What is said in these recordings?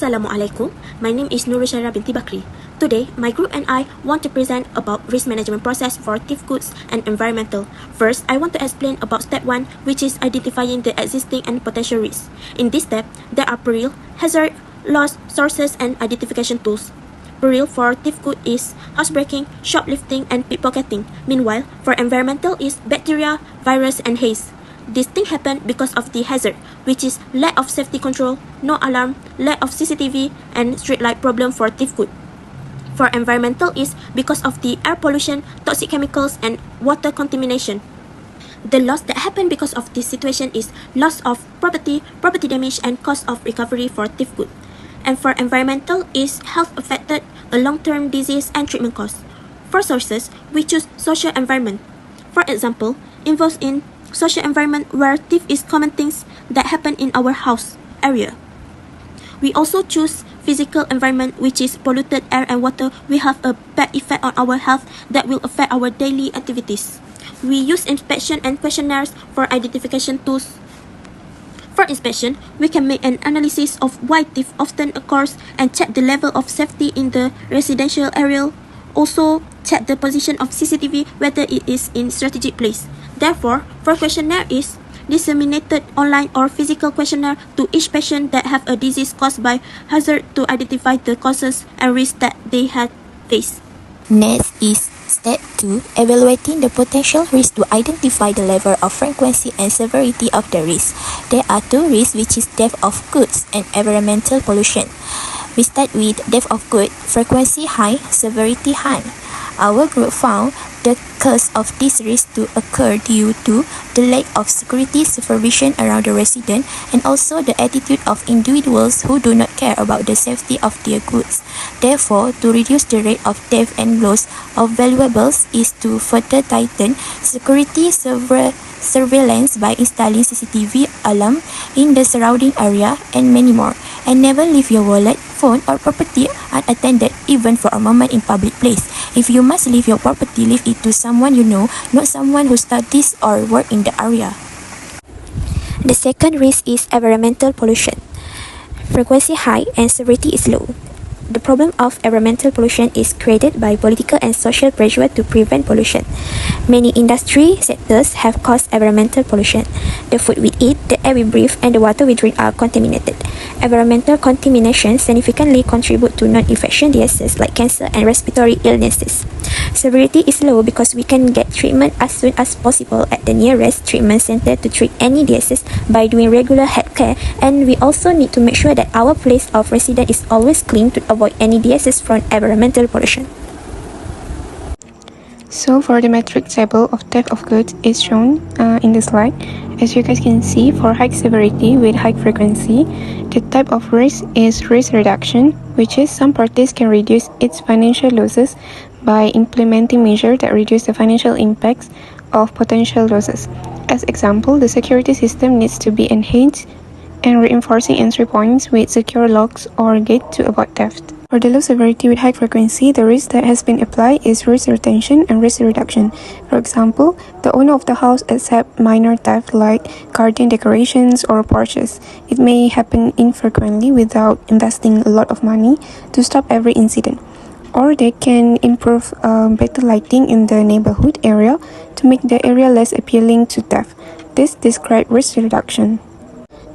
Assalamualaikum. My name is Nurushara binti Bakri. Today, my group and I want to present about risk management process for thief goods and environmental. First, I want to explain about step 1, which is identifying the existing and potential risks. In this step, there are peril, hazard, loss, sources, and identification tools. Peril for thief good is housebreaking, shoplifting, and pickpocketing. Meanwhile, for environmental is bacteria, virus, and haze. This thing happened because of the hazard, which is lack of safety control, no alarm, lack of CCTV, and street light problem for thief good. For environmental is because of the air pollution, toxic chemicals, and water contamination. The loss that happened because of this situation is loss of property damage, and cost of recovery for thief good. And for environmental is health affected, a long-term disease, and treatment costs. For sources, we choose social environment. For example, involves in social environment where thief is common things that happen in our house area. We also choose physical environment, which is polluted air and water. We have a bad effect on our health that will affect our daily activities. We use inspection and questionnaires for identification tools. For inspection, we can make an analysis of why thief often occurs and check the level of safety in the residential area. Also, check the position of CCTV, whether it is in strategic place. Therefore, for questionnaire is disseminated online or physical questionnaire to each patient that have a disease caused by hazard to identify the causes and risks that they had faced. Next is step 2, evaluating the potential risk to identify the level of frequency and severity of the risk. There are two risks, which is theft of goods and environmental pollution. We start with theft of goods, frequency high, severity high. Our group found the cause of this risk to occur due to the lack of security supervision around the resident and also the attitude of individuals who do not care about the safety of their goods. Therefore, to reduce the rate of theft and loss of valuables is to further tighten security surveillance by installing CCTV alarm in the surrounding area and many more. And never leave your wallet, phone or property unattended even for a moment in public place. If you must leave your property, leave it to someone you know, not someone who studies or work in the area. The second risk is environmental pollution. Frequency high and severity is low. The problem of environmental pollution is created by political and social pressure to prevent pollution. Many industry sectors have caused environmental pollution. The food we eat, the air we breathe, and the water we drink are contaminated. Environmental contamination significantly contribute to non-infection diseases like cancer and respiratory illnesses. Severity is low because we can get treatment as soon as possible at the nearest treatment center to treat any diseases by doing regular health care, and we also need to make sure that our place of residence is always clean to avoid any diseases from environmental pollution. So for the metric table of theft of goods is shown in the slide. As you guys can see, for high severity with high frequency, the type of risk is risk reduction, which is some parties can reduce its financial losses by implementing measures that reduce the financial impacts of potential losses. As example, the security system needs to be enhanced and reinforcing entry points with secure locks or gate to avoid theft. For the low severity with high frequency, the risk that has been applied is risk retention and risk reduction. For example, the owner of the house accepts minor theft like garden decorations or porches. It may happen infrequently without investing a lot of money to stop every incident. Or they can improve better lighting in the neighborhood area to make the area less appealing to theft. This describes risk reduction.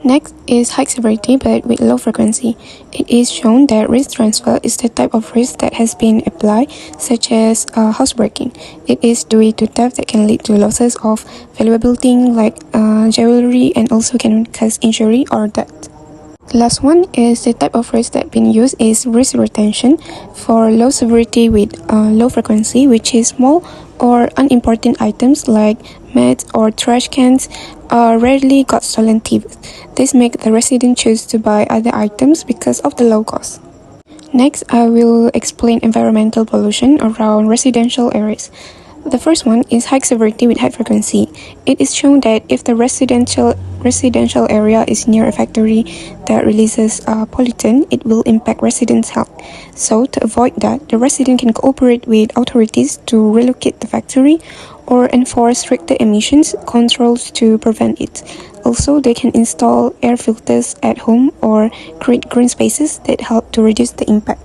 Next is high severity but with low frequency. It is shown that risk transfer is the type of risk that has been applied, such as housebreaking. It is due to theft that can lead to losses of valuable things like jewelry and also can cause injury or death. The last one is the type of risk that been used is risk retention for low severity with low frequency, which is small or unimportant items like mats or trash cans are rarely got stolen thieves. This makes the resident choose to buy other items because of the low cost. Next, I will explain environmental pollution around residential areas. The first one is high severity with high frequency. It is shown that if the residential area is near a factory that releases pollutant, it will impact residents' health. So to avoid that, the resident can cooperate with authorities to relocate the factory or enforce stricter emissions controls to prevent it. Also, they can install air filters at home or create green spaces that help to reduce the impact.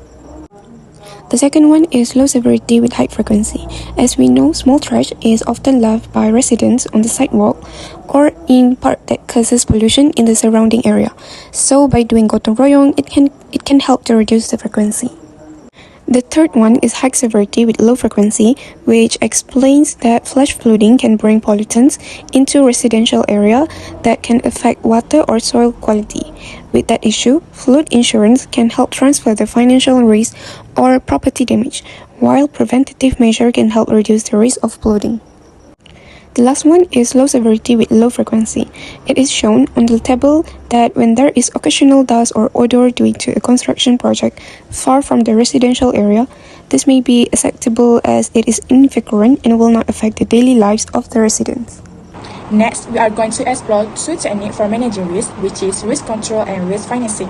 The second one is low severity with high frequency. As we know, small trash is often left by residents on the sidewalk or in part that causes pollution in the surrounding area. So by doing gotong royong, it can help to reduce the frequency. The third one is high severity with low frequency, which explains that flash flooding can bring pollutants into residential area that can affect water or soil quality. With that issue, flood insurance can help transfer the financial risk or property damage, while preventative measure can help reduce the risk of flooding. The last one is low severity with low frequency. It is shown on the table that when there is occasional dust or odor due to a construction project far from the residential area, this may be acceptable as it is infrequent and will not affect the daily lives of the residents. Next, we are going to explore two techniques for managing risk, which is risk control and risk financing.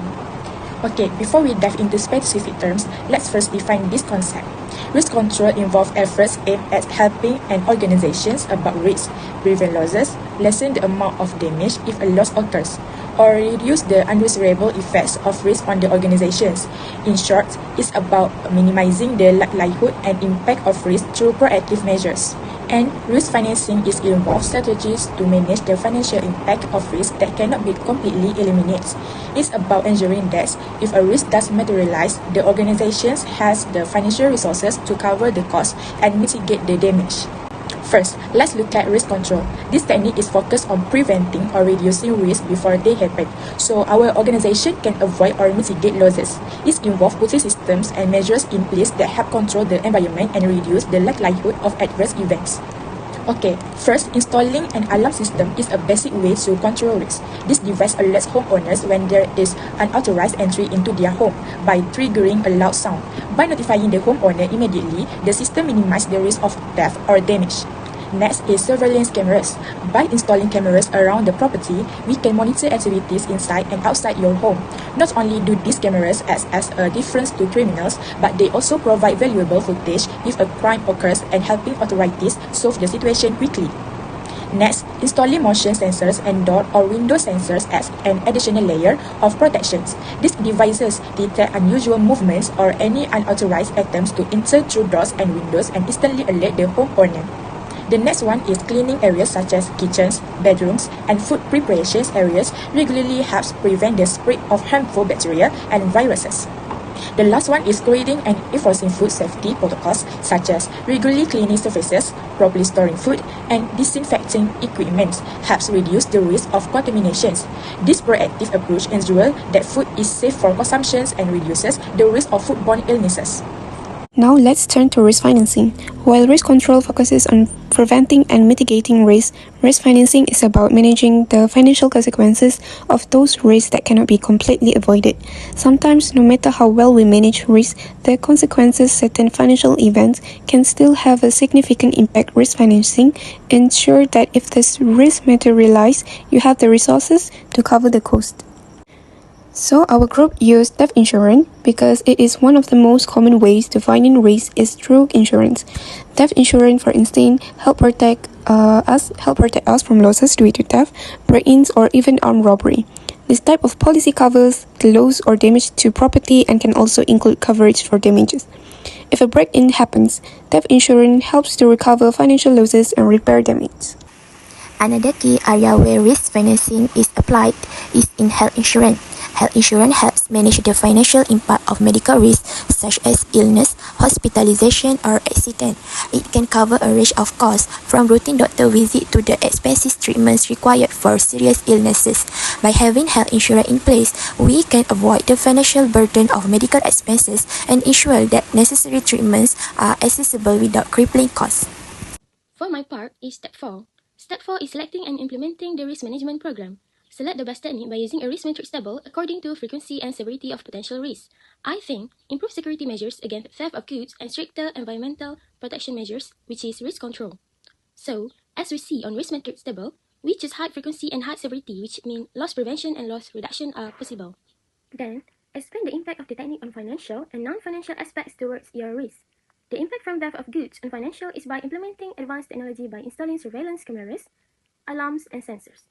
Okay, before we dive into specific terms, let's first define this concept. Risk control involves efforts aimed at helping an organization about risk, prevent losses, lessen the amount of damage if a loss occurs, or reduce the undesirable effects of risk on the organizations. In short, it's about minimizing the likelihood and impact of risk through proactive measures. And risk financing involves strategies to manage the financial impact of risk that cannot be completely eliminated. It's about ensuring that if a risk does materialize, the organization has the financial resources to cover the cost and mitigate the damage. First, let's look at risk control. This technique is focused on preventing or reducing risk before they happen, so our organization can avoid or mitigate losses. It involves putting systems and measures in place that help control the environment and reduce the likelihood of adverse events. Okay, first, installing an alarm system is a basic way to control risk. This device alerts homeowners when there is unauthorized entry into their home by triggering a loud sound. By notifying the homeowner immediately, the system minimizes the risk of theft or damage. Next is surveillance cameras. By installing cameras around the property, we can monitor activities inside and outside your home. Not only do these cameras act as a defense to criminals, but they also provide valuable footage if a crime occurs and helping authorities solve the situation quickly. Next, installing motion sensors and door or window sensors as an additional layer of protections. These devices detect unusual movements or any unauthorized attempts to enter through doors and windows and instantly alert the homeowner. The next one is cleaning areas such as kitchens, bedrooms, and food preparation areas regularly helps prevent the spread of harmful bacteria and viruses. The last one is creating and enforcing food safety protocols such as regularly cleaning surfaces, properly storing food, and disinfecting equipment helps reduce the risk of contaminations. This proactive approach ensures that food is safe for consumption and reduces the risk of foodborne illnesses. Now let's turn to risk financing. While risk control focuses on preventing and mitigating risk financing is about managing the financial consequences of those risks that cannot be completely avoided. Sometimes, no matter how well we manage risk, the consequences certain financial events can still have a significant impact. Risk financing ensure that if this risk materialize, you have the resources to cover the cost. So our group used theft insurance because it is one of the most common ways to finance risk is through insurance. Theft insurance, for instance, help protect us from losses due to theft, break-ins, or even armed robbery. This type of policy covers the loss or damage to property and can also include coverage for damages. If a break-in happens, theft insurance helps to recover financial losses and repair damage. Another key area where risk financing is applied is in health insurance. Health insurance helps manage the financial impact of medical risks such as illness, hospitalization, or accident. It can cover a range of costs from routine doctor visit to the expensive treatments required for serious illnesses. By having health insurance in place, we can avoid the financial burden of medical expenses and ensure that necessary treatments are accessible without crippling costs. For my part is step 4. Step 4 is selecting and implementing the risk management program. Select the best technique by using a risk matrix table according to frequency and severity of potential risks. I think improve security measures against theft of goods and stricter environmental protection measures, which is risk control. So, as we see on risk matrix table, we choose high frequency and high severity, which mean loss prevention and loss reduction are possible. Then, explain the impact of the technique on financial and non-financial aspects towards your risk. The impact from theft of goods on financial is by implementing advanced technology by installing surveillance cameras, alarms, and sensors.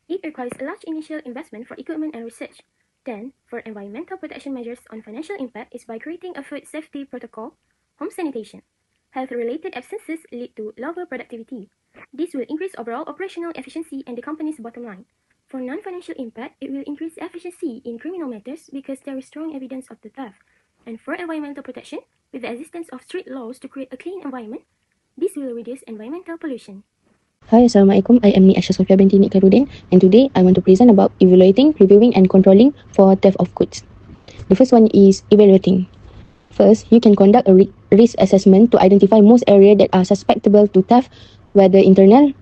It requires a large initial investment for equipment and research. Then, for environmental protection measures on financial impact is by creating a food safety protocol, home sanitation. Health-related absences lead to lower productivity. This will increase overall operational efficiency and the company's bottom line. For non-financial impact, it will increase efficiency in criminal matters because there is strong evidence of the theft. And for environmental protection, with the existence of strict laws to create a clean environment, this will reduce environmental pollution. Hi, Assalamualaikum. I am Nik Asha Sofia binti Nik Karudin, and today I want to present about evaluating, reviewing and controlling for theft of goods. The first one is evaluating. First, you can conduct a risk assessment to identify most areas that are susceptible to theft, whether internal,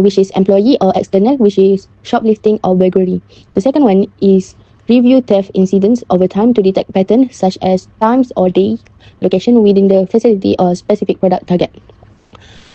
which is employee, or external, which is shoplifting or burglary. The second one is review theft incidents over time to detect patterns such as times or day, location within the facility or specific product target.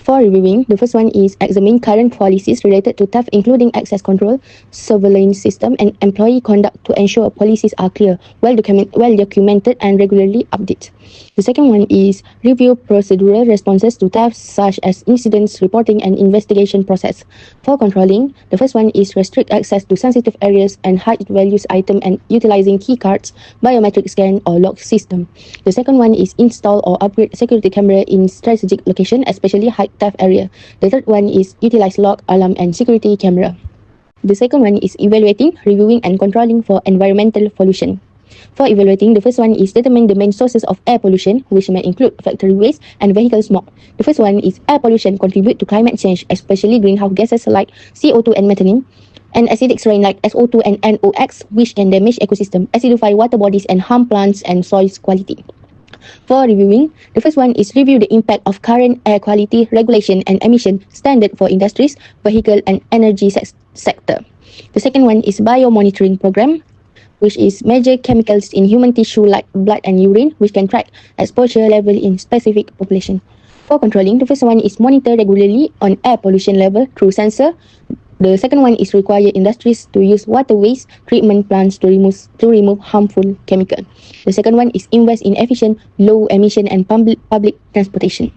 For reviewing, the first one is examine current policies related to theft, including access control, surveillance system, and employee conduct to ensure policies are clear, well documented, and regularly updated. The second one is review procedural responses to theft, such as incidents reporting and investigation process. For controlling, the first one is restrict access to sensitive areas and hide values item and utilizing key cards, biometric scan, or lock system. The second one is install or upgrade security camera in strategic location, especially high theft area. The third one is utilize lock, alarm, and security camera. The second one is evaluating, reviewing, and controlling for environmental pollution. For evaluating, the first one is determine the main sources of air pollution, which may include factory waste and vehicle smoke. The first one is air pollution contribute to climate change, especially greenhouse gases like CO2 and methane, and acidic rain like SO2 and NOx, which can damage ecosystem, acidify water bodies, and harm plants and soil quality. For reviewing, the first one is review the impact of current air quality regulation and emission standard for industries, vehicle, and energy sector. The second one is biomonitoring program, which is measure chemicals in human tissue like blood and urine, which can track exposure level in specific population. For controlling, the first one is monitor regularly on air pollution level through sensor. The second one is require industries to use water waste treatment plants to remove harmful chemical. The second one is invest in efficient, low emission and public transportation.